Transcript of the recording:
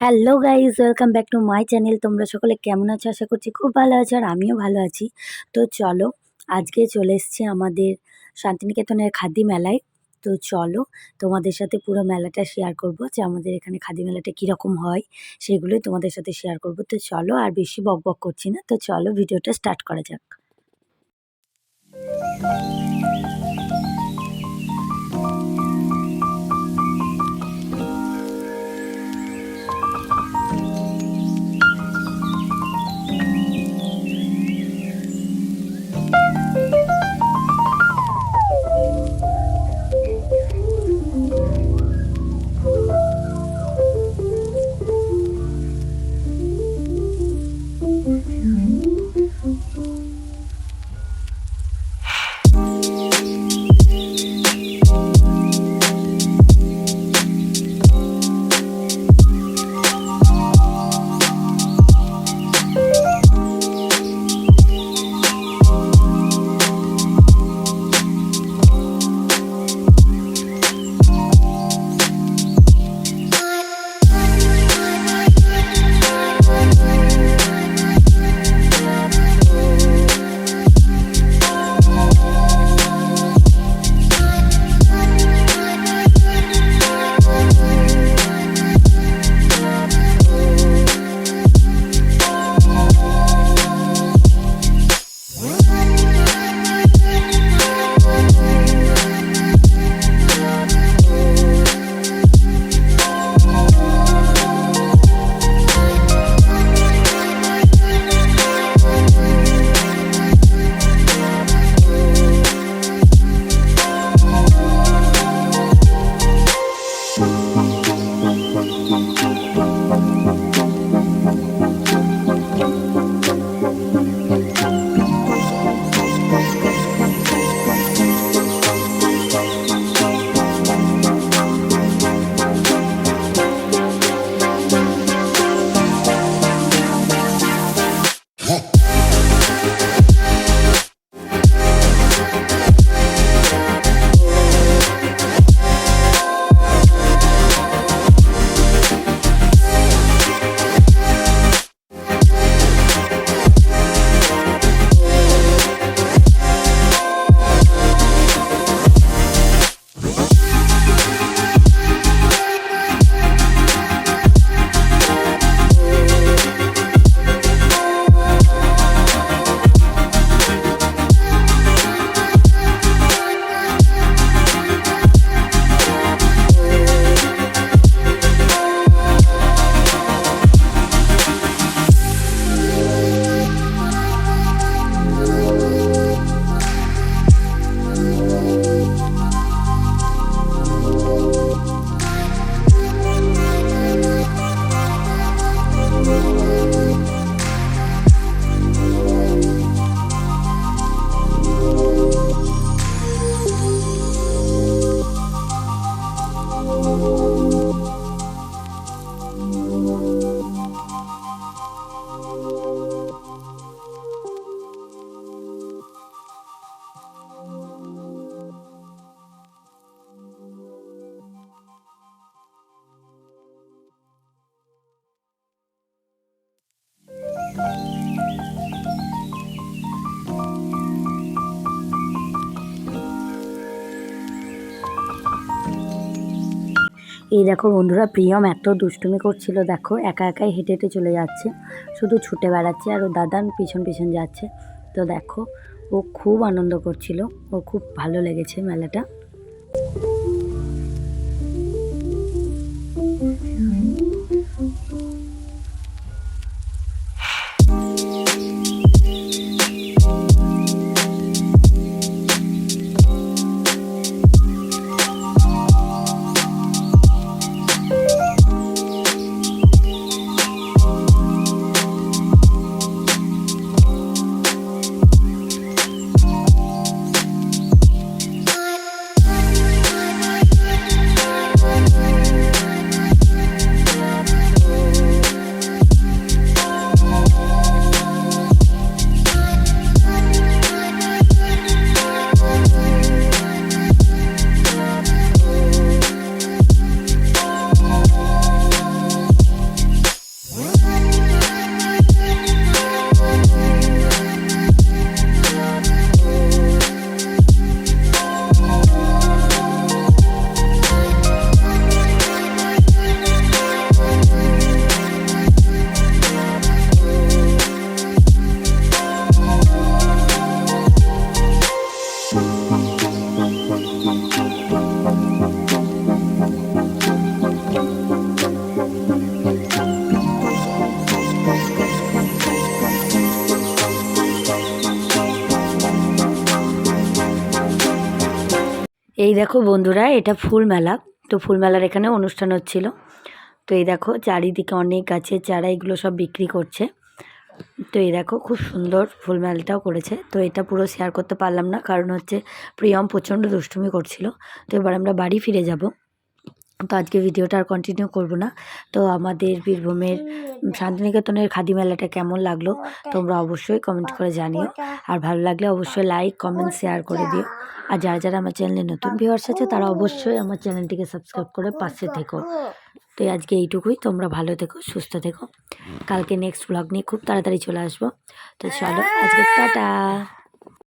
Hello guys, welcome back to my channel. তোমরা সকলে কেমন আছো? আশা করছি খুব ভালো আছো আর আমিও ভালো আছি। তো চলো, আজকে চলে এসেছি আমাদের শান্তিনিকেতনের খাদি মেলায়। তো চলো, তোমাদের সাথে পুরো মেলাটা শেয়ার করব যে আমাদের এখানে খাদি মেলাটা কীরকম হয়, সেগুলোই তোমাদের সাথে শেয়ার করব। তো চলো, আর বেশি বকবক করছি না। তো চলো, ভিডিওটা স্টার্ট করা যাক। এই দেখো বন্ধুরা, প্রিয়ম এত দুষ্টুমি করছিল। দেখো, একা একাই হেঁটে হেঁটে চলে যাচ্ছে, শুধু ছুটে বেড়াচ্ছে আর ও দাদার পিছন পিছন যাচ্ছে। তো দেখো, ও খুব আনন্দ করছিল, ওর খুব ভালো লেগেছে মেলাটা। এই দেখো বন্ধুরা, এটা ফুল মেলা। তো ফুল মেলার এখানে অনুষ্ঠান হচ্ছিল। তো এই দেখো চারিদিকে অনেক গাছের চারা, এগুলো সব বিক্রি করছে। তো এই দেখো খুব সুন্দর ফুল মেলাটাও করেছে। তো এটা পুরো শেয়ার করতে পারলাম না, কারণ হচ্ছে প্রিয়ম প্রচণ্ড দুষ্টুমি করছিল। তো এবার আমরা বাড়ি ফিরে যাব। তো আজকে ভিডিওটা আর কন্টিনিউ করব না। তো আমাদের বীরভূমের শান্তিনিকেতনের খাদি মেলাটা কেমন লাগলো তোমরা অবশ্যই কমেন্ট করে জানিও। আর ভালো লাগলে অবশ্যই লাইক, কমেন্ট, শেয়ার করে দিও। আর যারা যারা আমার চ্যানেলে নতুন ভিউয়ার্স আছে তারা অবশ্যই আমার চ্যানেলটিকে সাবস্ক্রাইব করে পাশে থেকো। তো আজকে এইটুকুই, তোমরা ভালো থেকো, সুস্থ থেকো। কালকে নেক্সট ব্লগ নিয়ে খুব তাড়াতাড়ি চলে আসবো। তো চলো আজকে টাটা।